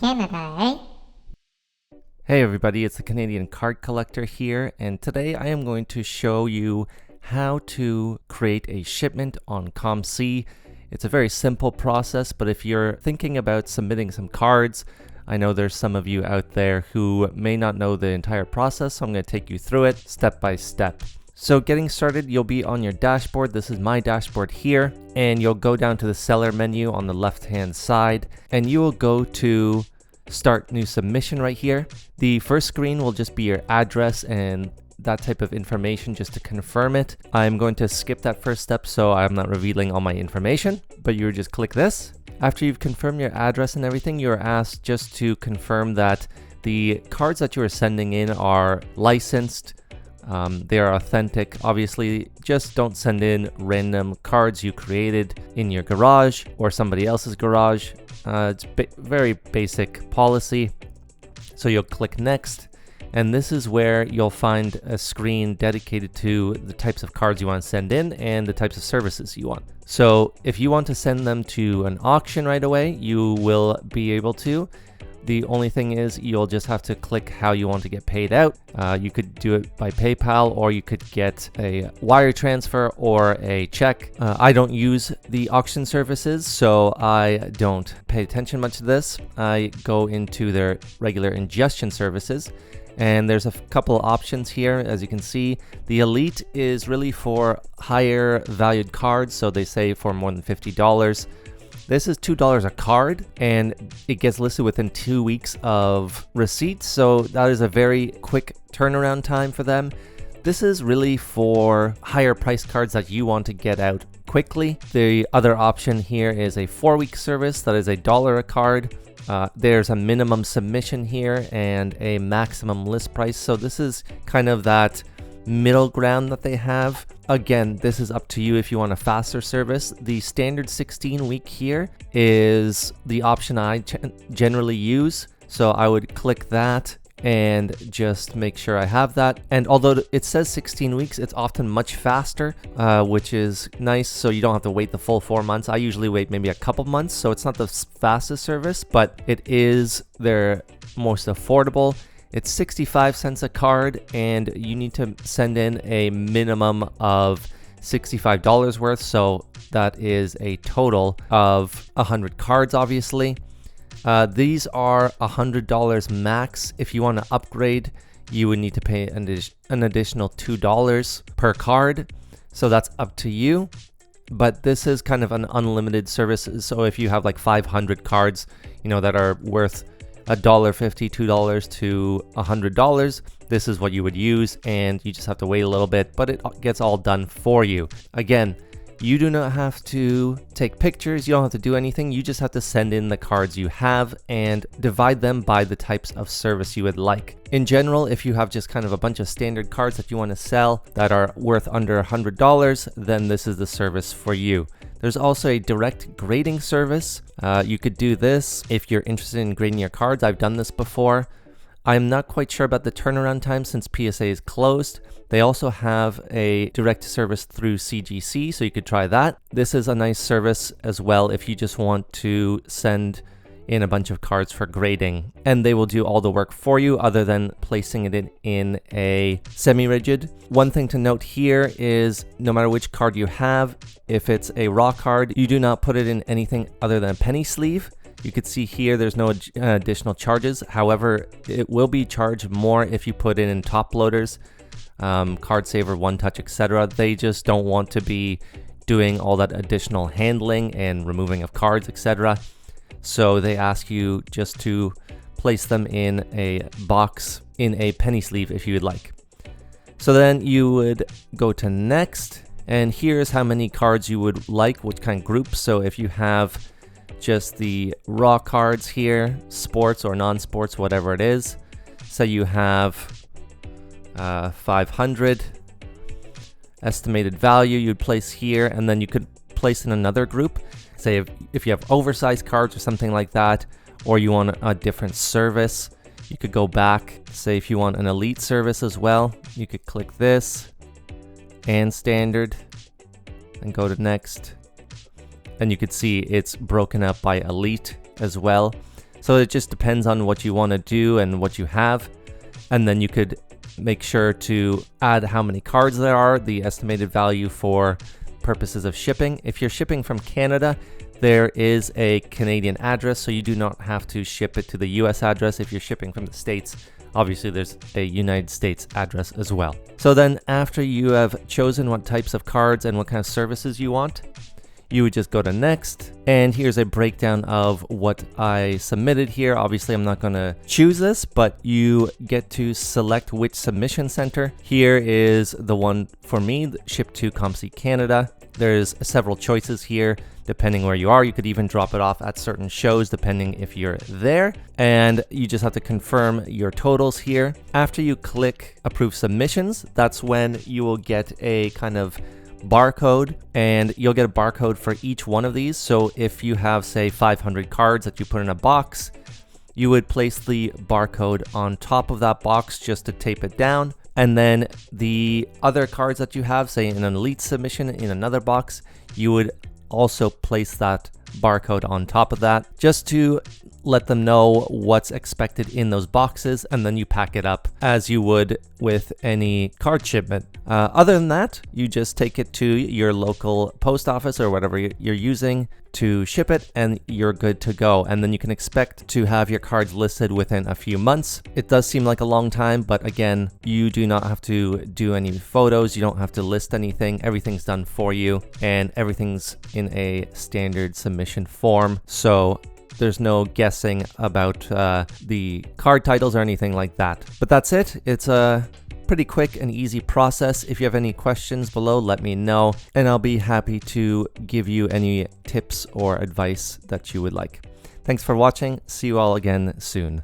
Canada, eh? Hey everybody, it's the Canadian Card Collector here, and today I am going to show you how to create a shipment on COMC. It's a very simple process, but if you're thinking about submitting some cards, I know there's some of you out there who may not know the entire process, so I'm going to take you through it step by step. So getting started, you'll be on your dashboard. This is my dashboard here, and you'll go down to the seller menu on the left hand side, and you will go to Start New Submission right here. The first screen will just be your address and that type of information just to confirm it. I'm going to skip that first step, so I'm not revealing all my information, but you just click this. After you've confirmed your address and everything, you're asked just to confirm that the cards that you are sending in are licensed. They are authentic. Obviously, just don't send in random cards you created in your garage or somebody else's garage. It's very basic policy. So you'll click next, and this is where you'll find a screen dedicated to the types of cards you want to send in and the types of services you want. So if you want to send them to an auction right away, you will be able to. The only thing is you'll just have to click how you want to get paid out. You could do it by PayPal, or you could get a wire transfer or a check. I don't use the auction services, so I don't pay attention much to this. I go into their regular ingestion services, and there's a couple of options here. As you can see, the Elite is really for higher valued cards, so they say for more than $50. This is $2 a card, and it gets listed within 2 weeks of receipt, so that is a very quick turnaround time for them. This is really for higher price cards that you want to get out quickly. The other option here is a 4-week service that is $1 a card. There's a minimum submission here and a maximum list price, so this is kind of that middle ground that they have. Again, this is up to you if you want a faster service. The standard 16-week here is the option I generally use, so I would click that and just make sure I have that. And although it says 16 weeks, it's often much faster, which is nice, so you don't have to wait the full 4 months. I usually wait maybe a couple months, so it's not the fastest service, but it is their most affordable. It's 65 cents a card, and you need to send in a minimum of $65 worth, so that is a total of 100 cards, obviously. These are $100 max. If you want to upgrade, you would need to pay an additional $2 per card, so that's up to you. But this is kind of an unlimited service, so if you have like 500 cards, that are worth $1.50, $2 to $100, this is what you would use, and you just have to wait a little bit, but it gets all done for you. Again, you do not have to take pictures, you don't have to do anything, you just have to send in the cards you have and divide them by the types of service you would like. In general, if you have just kind of a bunch of standard cards that you want to sell that are worth under $100, then this is the service for you. There's also a direct grading service. You could do this if you're interested in grading your cards. I've done this before. I'm not quite sure about the turnaround time since PSA is closed. They also have a direct service through CGC, so you could try that. This is a nice service as well if you just want to send in a bunch of cards for grading, and they will do all the work for you other than placing it in a semi-rigid. One thing to note here is no matter which card you have, if it's a raw card, you do not put it in anything other than a penny sleeve. You could see here there's no additional charges. However, it will be charged more if you put it in top loaders, Card Saver, One Touch, etc. They just don't want to be doing all that additional handling and removing of cards, etc. So they ask you just to place them in a box in a penny sleeve if you would like. So then you would go to next, and here's how many cards you would like, which kind of group. So if you have just the raw cards here, sports or non-sports, whatever it is, so you have 500 estimated value you'd place here, and then you could place in another group. Say if you have oversized cards or something like that, or you want a different service, you could go back. Say if you want an elite service as well, you could click this and standard and go to next. And you could see it's broken up by elite as well. So it just depends on what you want to do and what you have. And then you could make sure to add how many cards there are, the estimated value for purposes of shipping. If you're shipping from Canada, there is a Canadian address, so you do not have to ship it to the US address. If you're shipping from the States, obviously there's a United States address as well. So then after you have chosen what types of cards and what kind of services you want, you would just go to next, and here's a breakdown of what I submitted here. Obviously I'm not going to choose this, but you get to select which submission center. Here is the one for me, shipped to COMC Canada. There's several choices here depending where you are. You could even drop it off at certain shows depending if you're there, and you just have to confirm your totals here. After you click approve submissions, that's when you will get a kind of barcode, and you'll get a barcode for each one of these. So if you have, say, 500 cards that you put in a box, you would place the barcode on top of that box just to tape it down. And then the other cards that you have, say in an elite submission in another box, you would also place that barcode on top of that just to let them know what's expected in those boxes, and then you pack it up as you would with any card shipment. Other than that, you just take it to your local post office or whatever you're using to ship it, and you're good to go. And then you can expect to have your cards listed within a few months. It does seem like a long time, but again, you do not have to do any photos. You don't have to list anything. Everything's done for you, and everything's in a standard submission form. So there's no guessing about the card titles or anything like that. But that's it. It's a pretty quick and easy process. If you have any questions below, let me know, and I'll be happy to give you any tips or advice that you would like. Thanks for watching. See you all again soon.